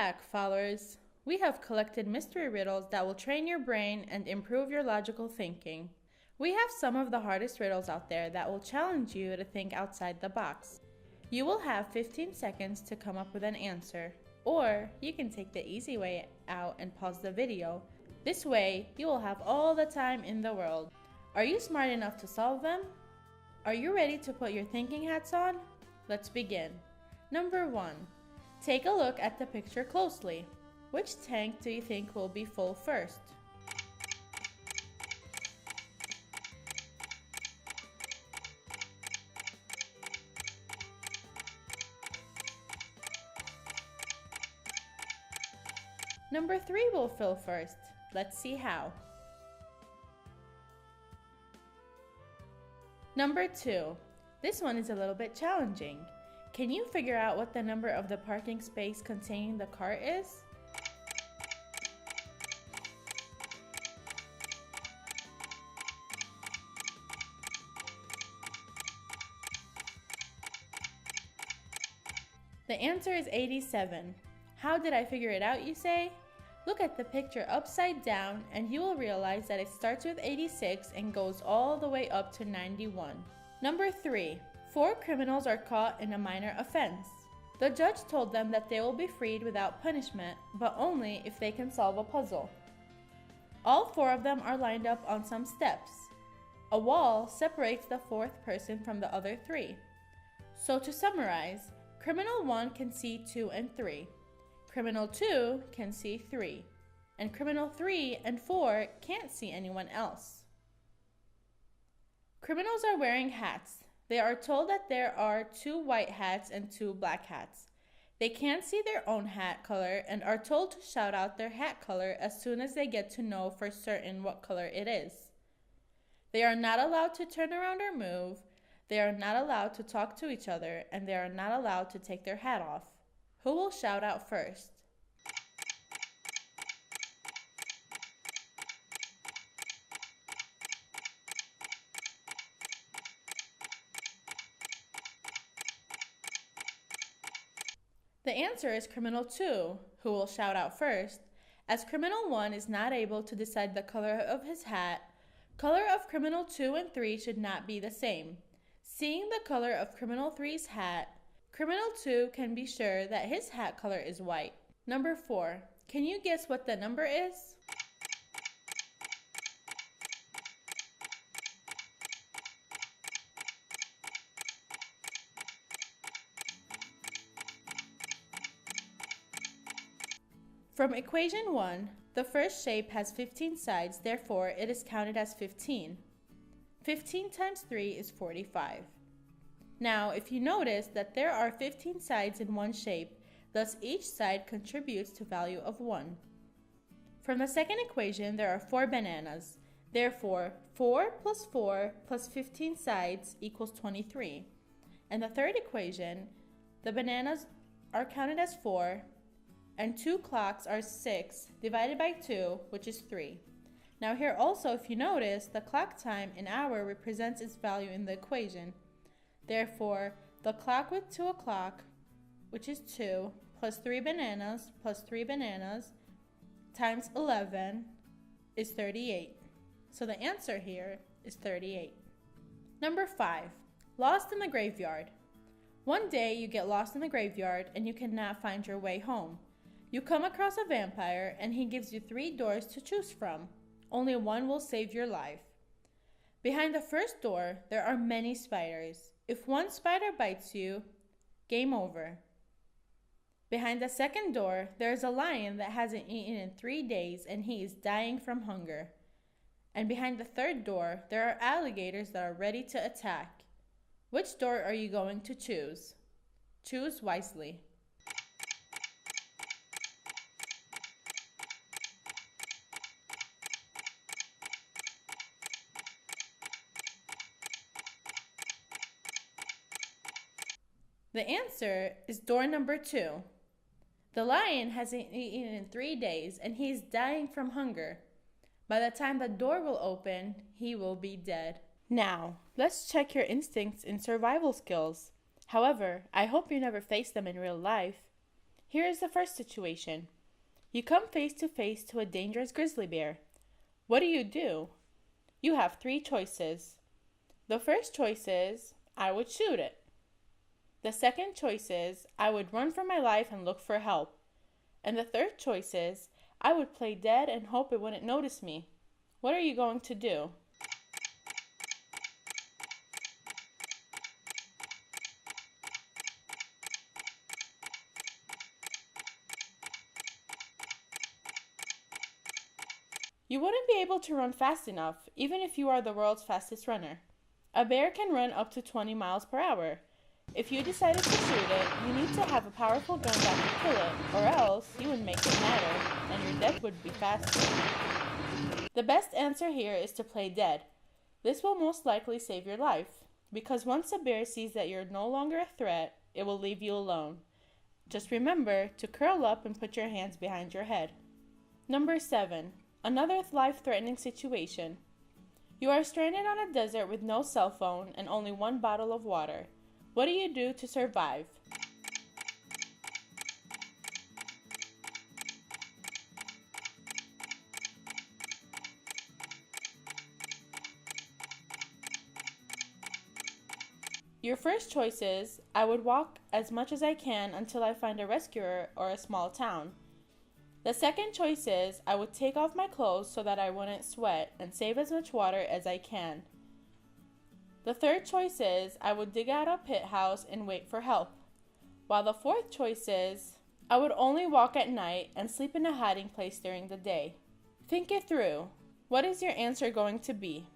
back, followers. We have collected mystery riddles that will train your brain and improve your logical thinking. We have some of the hardest riddles out there that will challenge you to think outside the box. You will have 15 seconds to come up with an answer, or you can take the easy way out and pause the video. This way, you will have all the time in the world. Are you smart enough to solve them? Are you ready to put your thinking hats on? Let's begin. Number 1. Take a look at the picture closely. Which tank do you think will be full first? Number 3 will fill first. Let's see how. Number 2. This one is a little bit challenging. Can you figure out what the number of the parking space containing the cart is? The answer is 87. How did I figure it out, you say? Look at the picture upside down and you will realize that it starts with 86 and goes all the way up to 91. Number 3. 4 criminals are caught in a minor offense. The judge told them that they will be freed without punishment, but only if they can solve a puzzle. All 4 of them are lined up on some steps. A wall separates the 4th person from the other 3. So to summarize, criminal 1 can see 2 and 3. Criminal 2 can see 3. And criminal 3 and 4 can't see anyone else. Criminals are wearing hats. They are told that there are 2 white hats and 2 black hats. They can't see their own hat color and are told to shout out their hat color as soon as they get to know for certain what color it is. They are not allowed to turn around or move. They are not allowed to talk to each other, and they are not allowed to take their hat off. Who will shout out first? The answer is criminal 2, who will shout out first, as criminal 1 is not able to decide the color of his hat. Color of criminal 2 and 3 should not be the same. Seeing the color of criminal 3's hat, criminal 2 can be sure that his hat color is white. Number 4. Can you guess what the number is? From equation 1, the first shape has 15 sides, therefore it is counted as 15. 15 times 3 is 45. Now, if you notice that there are 15 sides in one shape, thus each side contributes to value of 1. From the second equation, there are 4 bananas. Therefore, 4 plus 4 plus 15 sides equals 23. And the third equation, the bananas are counted as 4, and 2 clocks are 6 divided by 2, which is 3. Now here also, if you notice, the clock time in hour represents its value in the equation. Therefore, the clock with 2 o'clock, which is 2, plus 3 bananas times 11 is 38. So the answer here is 38. Number 5. Lost in the graveyard. One day you get lost in the graveyard and you cannot find your way home. You come across a vampire and he gives you 3 doors to choose from. Only one will save your life. Behind the first door, there are many spiders. If one spider bites you, game over. Behind the second door, there is a lion that hasn't eaten in 3 days and he is dying from hunger. And behind the third door, there are alligators that are ready to attack. Which door are you going to choose? Choose wisely. The answer is door number 2. The lion hasn't eaten in 3 days and he is dying from hunger. By the time the door will open, he will be dead. Now, let's check your instincts and survival skills. However, I hope you never face them in real life. Here is the first situation. You come face to face to a dangerous grizzly bear. What do? You have three choices. The first choice is, I would shoot it. The second choice is, I would run for my life and look for help. And the third choice is, I would play dead and hope it wouldn't notice me. What are you going to do? You wouldn't be able to run fast enough, even if you are the world's fastest runner. A bear can run up to 20 miles per hour. If you decided to shoot it, you need to have a powerful gun that can kill it, or else you would make it matter, and your death would be faster. The best answer here is to play dead. This will most likely save your life, because once a bear sees that you're no longer a threat, it will leave you alone. Just remember to curl up and put your hands behind your head. Number 7. Another life-threatening situation. You are stranded on a desert with no cell phone and only one bottle of water. What do you do to survive? Your first choice is, I would walk as much as I can until I find a rescuer or a small town. The second choice is, I would take off my clothes so that I wouldn't sweat and save as much water as I can. The third choice is, I would dig out a pit house and wait for help. While the fourth choice is, I would only walk at night and sleep in a hiding place during the day. Think it through. What is your answer going to be?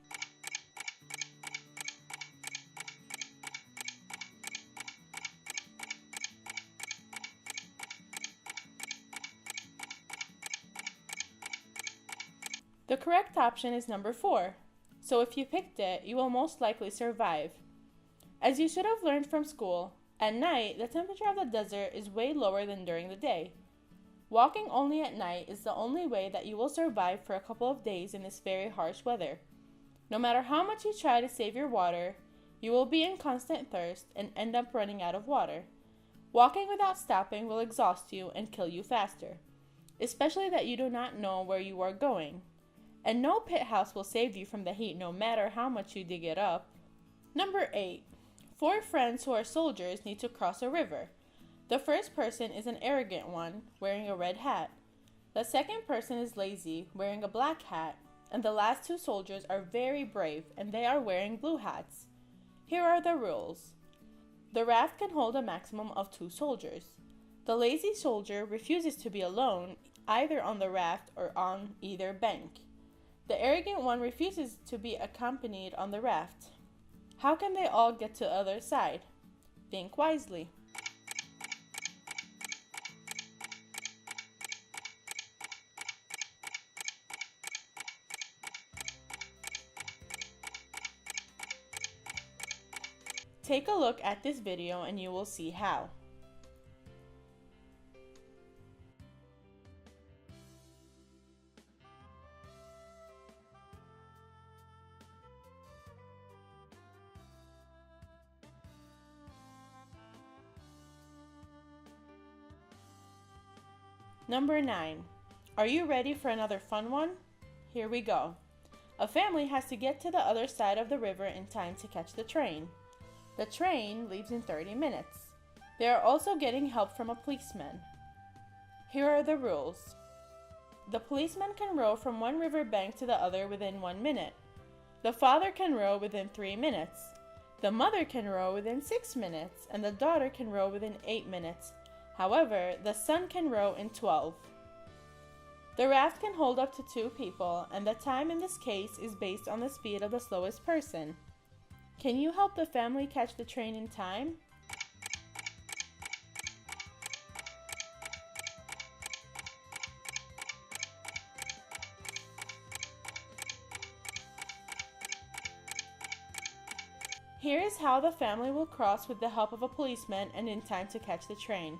The correct option is number 4. So if you picked it, you will most likely survive. As you should have learned from school, at night, the temperature of the desert is way lower than during the day. Walking only at night is the only way that you will survive for a couple of days in this very harsh weather. No matter how much you try to save your water, you will be in constant thirst and end up running out of water. Walking without stopping will exhaust you and kill you faster, especially that you do not know where you are going. And no pit house will save you from the heat no matter how much you dig it up. Number 8. 4 friends who are soldiers need to cross a river. The first person is an arrogant one, wearing a red hat. The second person is lazy, wearing a black hat. And the last 2 soldiers are very brave, and they are wearing blue hats. Here are the rules. The raft can hold a maximum of 2 soldiers. The lazy soldier refuses to be alone, either on the raft or on either bank. The arrogant one refuses to be accompanied on the raft. How can they all get to the other side? Think wisely. Take a look at this video and you will see how. Number 9. Are you ready for another fun one? Here we go. A family has to get to the other side of the river in time to catch the train. The train leaves in 30 minutes. They are also getting help from a policeman. Here are the rules. The policeman can row from one river bank to the other within 1 minute. The father can row within 3 minutes. The mother can row within 6 minutes, and the daughter can row within 8 minutes. However, the son can row in 12. The raft can hold up to 2 people, and the time in this case is based on the speed of the slowest person. Can you help the family catch the train in time? Here is how the family will cross with the help of a policeman and in time to catch the train.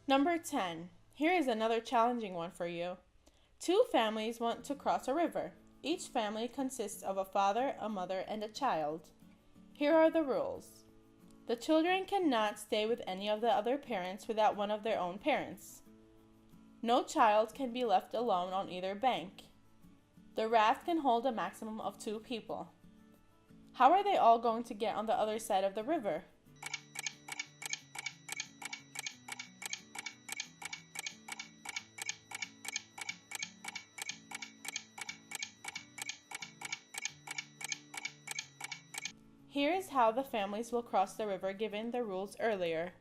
Number 10. Here is another challenging one for you. Two families want to cross a river. Each family consists of a father, a mother, and a child. Here are the rules. The children cannot stay with any of the other parents without one of their own parents. No child can be left alone on either bank. The raft can hold a maximum of 2 people. How are they all going to get on the other side of the river? Here is how the families will cross the river given the rules earlier.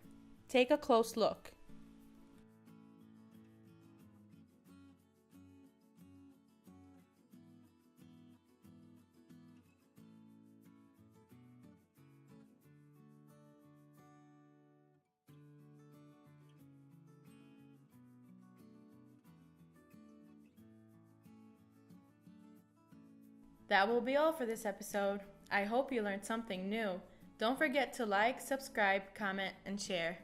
Take a close look. That will be all for this episode. I hope you learned something new. Don't forget to like, subscribe, comment, and share.